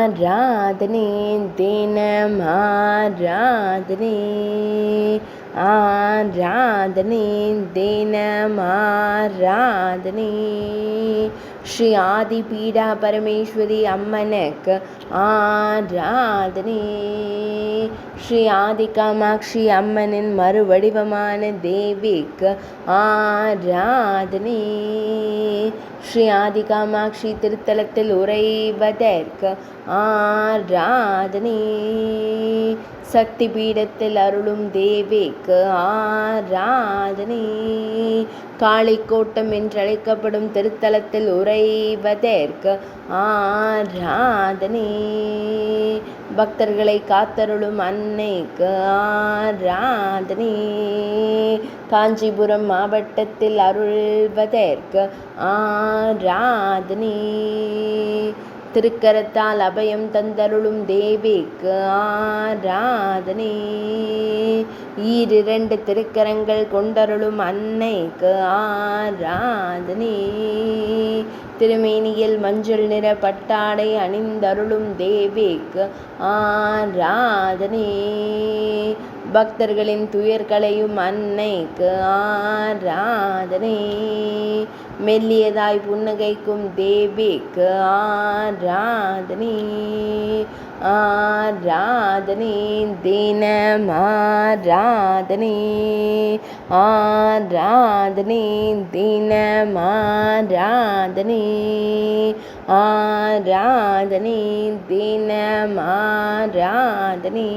ஆராதனே தினம் ஆராதனே ஆராதனே தினம் ஆராதனே ஸ்ரீ ஆதிபீடா பரமேஸ்வரி அம்மனுக்கு ஆராதனே ஸ்ரீ ஆதி காமாட்சி அம்மனின் மறுவடிவமான தேவிக்கு ஆராதனே ஸ்ரீ ஆதி காமாட்சி திருத்தலத்தில் உறைவதற்கு ஆராதனே சக்தி பீடத்தில் அருளும் தேவிக்கு ஆராதனே காளிக்கோட்டம் என்றழைக்கப்படும் திருத்தலத்தில் உறைவதற்கு ஆராதனே பக்தர்களை காத்தருளும் அன்னைக்கு ஆராதனே காஞ்சிபுரம் மாவட்டத்தில் அருள்வதற்கு ஆராதனே திருக்கரத்தால் அபயம் தந்தருளும் தேவிக்கு ஆராதனே ஈரிரண்டு திருக்கரங்கள் கொண்டருளும் அன்னைக்கு ஆராதனே திருமேனியில் மஞ்சள் நிற பட்டாடை அணிந்தருளும் தேவிக்கு ஆராதனே பக்தர்களின் துயர்களையும் அன்னைக்கு ஆராதனே மெல்லியதாய் புன்னகைக்கும் தேவிக்கு ஆராதனே ஆராதனே தினம் ஆராதனே ஆராதனே தினம் ஆராதனே ஆராதனே தினம் ஆராதனே